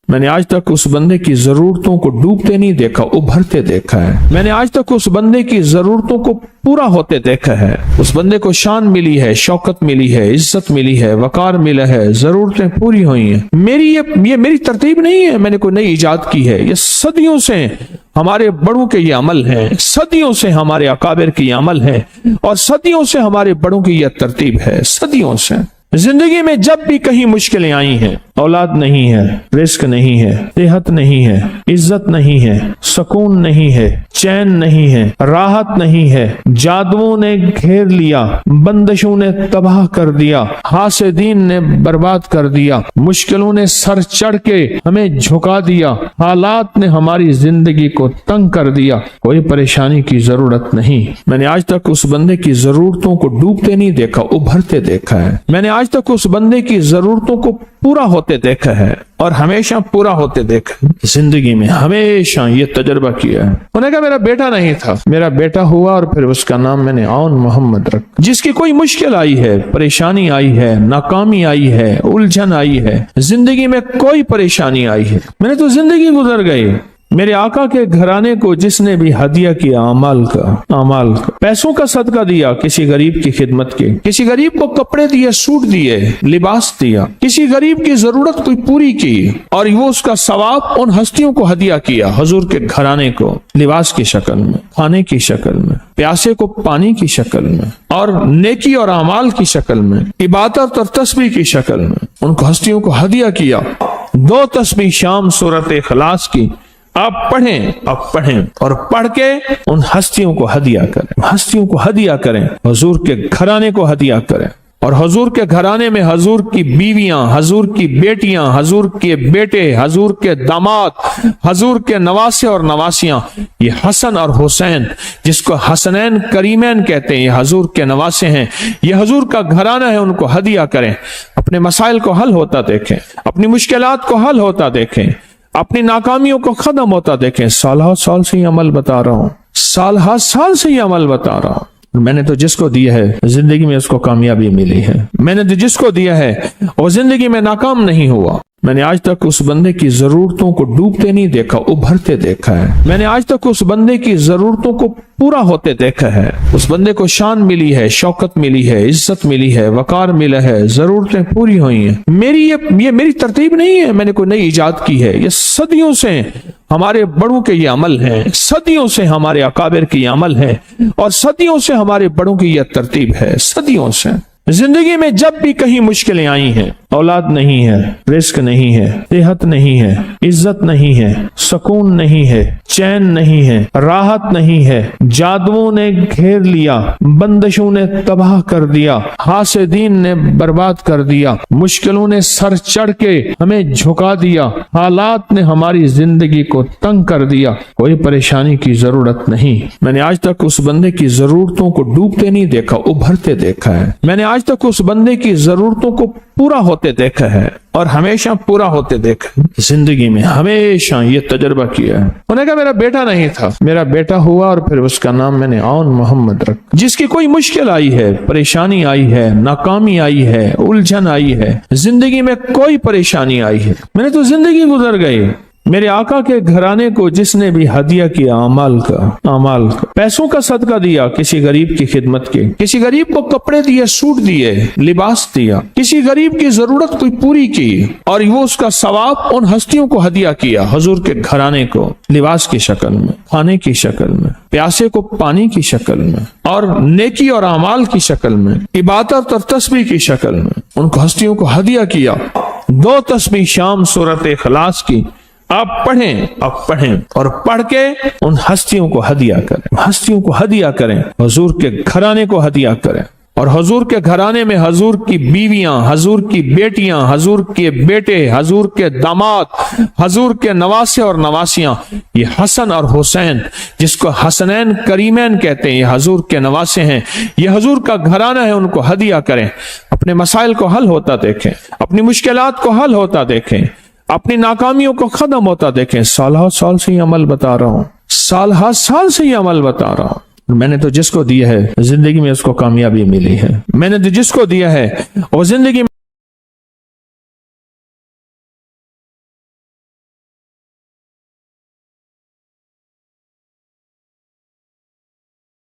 میں نے آج تک اس بندے کی ضرورتوں کو ڈوبتے نہیں دیکھا، ابھرتے دیکھا ہے۔ میں نے آج تک اس بندے کی ضرورتوں کو پورا ہوتے دیکھا ہے۔ اس بندے کو شان ملی ہے، شوکت ملی ہے، عزت ملی ہے، وقار ملا ہے، ضرورتیں پوری ہوئی ہیں۔ یہ میری ترتیب نہیں ہے، میں نے کوئی نئی ایجاد کی ہے، یہ صدیوں سے ہمارے بڑوں کے یہ عمل ہیں، صدیوں سے ہمارے اکابر کی یہ عمل ہے، اور صدیوں سے ہمارے بڑوں کی یہ ترتیب ہے، صدیوں سے۔ زندگی میں جب بھی کہیں مشکلیں آئی ہیں، اولاد نہیں ہے، رزق نہیں ہے، صحت نہیں ہے، عزت نہیں ہے، سکون نہیں ہے، چین نہیں ہے، راحت نہیں ہے، جادوؤں نے گھیر لیا، بندشوں نے تباہ کر دیا، حاسدین نے برباد کر دیا، مشکلوں نے سر چڑھ کے ہمیں جھکا دیا، حالات نے ہماری زندگی کو تنگ کر دیا، کوئی پریشانی کی ضرورت نہیں۔ میں نے آج تک اس بندے کی ضرورتوں کو ڈوبتے نہیں دیکھا، ابھرتے دیکھا ہے۔ میں نے آج تک اس بندے کی ضرورتوں کو پورا ہوتے دیکھا ہے، اور ہمیشہ پورا ہوتے دیکھا۔ زندگی میں ہمیشہ یہ تجربہ کیا ہے۔ انہوں نے کہا میرا بیٹا نہیں تھا، میرا بیٹا ہوا، اور پھر اس کا نام میں نے عون محمد رکھا۔ جس کی کوئی مشکل آئی ہے، پریشانی آئی ہے، ناکامی آئی ہے، الجھن آئی ہے، زندگی میں کوئی پریشانی آئی ہے، میں نے تو زندگی گزر گئی۔ میرے آقا کے گھرانے کو جس نے بھی ہدیہ کیا اعمال کا پیسوں کا صدقہ دیا، کسی غریب کی خدمت کی، کسی غریب کو کپڑے دیے، سوٹ دیے، لباس دیا، کسی غریب کی ضرورت کوئی پوری کی، اور وہ اس کا ثواب ان ہستیوں کو ہدیہ کیا، حضور کے گھرانے کو، لباس کی شکل میں، کھانے کی شکل میں، پیاسے کو پانی کی شکل میں، اور نیکی اور اعمال کی شکل میں، عبادت اور تسبیح کی شکل میں ان کو ہستیوں کو ہدیہ کیا۔ 2 تسبیح شام سورۃ اخلاص کی آپ پڑھیں اور پڑھ کے ان ہستیوں کو ہدیہ کریں، حضور کے گھرانے کو ہدیہ کریں، اور حضور کے گھرانے میں حضور کی بیویاں، حضور کی بیٹیاں، حضور کے بیٹے، حضور کے داماد، حضور کے نواسے اور نواسیاں، یہ حسن اور حسین جس کو حسنین کریمین کہتے ہیں، یہ حضور کے نواسے ہیں، یہ حضور کا گھرانہ ہے، ان کو ہدیہ کریں، اپنے مسائل کو حل ہوتا دیکھیں، اپنی مشکلات کو حل ہوتا دیکھیں، اپنی ناکامیوں کو ختم ہوتا دیکھیں۔ سال سے یہ عمل بتا رہا ہوں، سال سے یہ عمل بتا رہا ہوں۔ میں نے تو جس کو دیا ہے زندگی میں اس کو کامیابی ملی ہے، میں نے تو جس کو دیا ہے وہ زندگی میں ناکام نہیں ہوا۔ میں نے آج تک اس بندے کی ضرورتوں کو ڈوبتے نہیں دیکھا، ابھرتے دیکھا ہے۔ میں نے آج تک اس بندے کی ضرورتوں کو پورا ہوتے دیکھا ہے۔ اس بندے کو شان ملی ہے، شوکت ملی ہے، عزت ملی ہے، وقار ملا ہے، ضرورتیں پوری ہوئی ہیں۔ یہ میری ترتیب نہیں ہے، میں نے کوئی نئی ایجاد کی ہے، یہ صدیوں سے ہمارے بڑوں کے یہ عمل ہیں، صدیوں سے ہمارے اکابر کی یہ عمل ہے، اور صدیوں سے ہمارے بڑوں کی یہ ترتیب ہے، صدیوں سے۔ زندگی میں جب بھی کہیں مشکلیں آئی ہیں، اولاد نہیں ہے، رزق نہیں ہے، صحت نہیں ہے، عزت نہیں ہے، سکون نہیں ہے، چین نہیں ہے، راحت نہیں ہے، جادوؤں نے گھیر لیا، بندشوں نے تباہ کر دیا، حاسدین نے برباد کر دیا، مشکلوں نے سر چڑھ کے ہمیں جھکا دیا، حالات نے ہماری زندگی کو تنگ کر دیا، کوئی پریشانی کی ضرورت نہیں۔ میں نے آج تک اس بندے کی ضرورتوں کو ڈوبتے نہیں دیکھا، ابھرتے دیکھا ہے۔ میں نے آج تک اس بندے کی ضرورتوں کو پورا ہوتے دیکھا ہے، اور ہمیشہ پورا ہوتے دیکھا۔ زندگی میں ہمیشہ یہ تجربہ کیا ہے۔ انہوں نے کہا میرا بیٹا نہیں تھا، میرا بیٹا ہوا، اور پھر اس کا نام میں نے عون محمد رکھا۔ جس کی کوئی مشکل آئی ہے، پریشانی آئی ہے، ناکامی آئی ہے، الجھن آئی ہے، زندگی میں کوئی پریشانی آئی ہے، میں نے تو زندگی گزر گئی۔ میرے آقا کے گھرانے کو جس نے بھی ہدیہ کیا اعمال کا پیسوں کا صدقہ دیا، کسی غریب کی خدمت کی، کسی غریب کو کپڑے دیے، سوٹ دیے، لباس دیا، کسی غریب کی ضرورت کوئی پوری کی، اور وہ اس کا ثواب ان ہستیوں کو ہدیہ کیا، حضور کے گھرانے کو، لباس کی شکل میں، کھانے کی شکل میں، پیاسے کو پانی کی شکل میں، اور نیکی اور اعمال کی شکل میں، عبادت اور تسبیح کی شکل میں ان کو ہستیوں کو ہدیہ کیا۔ 2 تسبیح شام سورۃ اخلاص کی آپ پڑھیں اور پڑھ کے ان ہستیوں کو ہدیہ کریں، حضور کے گھرانے کو ہدیہ کریں، اور حضور کے گھرانے میں حضور کی بیویاں، حضور کی بیٹیاں، حضور کے بیٹے، حضور کے داماد، حضور کے نواسے اور نواسیاں، یہ حسن اور حسین جس کو حسنین کریمین کہتے ہیں، یہ حضور کے نواسے ہیں، یہ حضور کا گھرانہ ہے، ان کو ہدیہ کریں، اپنے مسائل کو حل ہوتا دیکھیں، اپنی مشکلات کو حل ہوتا دیکھیں، اپنی ناکامیوں کو ختم ہوتا دیکھیں۔ سال سے یہ عمل بتا رہا ہوں، سال سے یہ عمل بتا رہا ہوں۔ میں نے تو جس کو دیا ہے زندگی میں اس کو کامیابی ملی ہے، میں نے تو جس کو دیا ہے وہ زندگی میں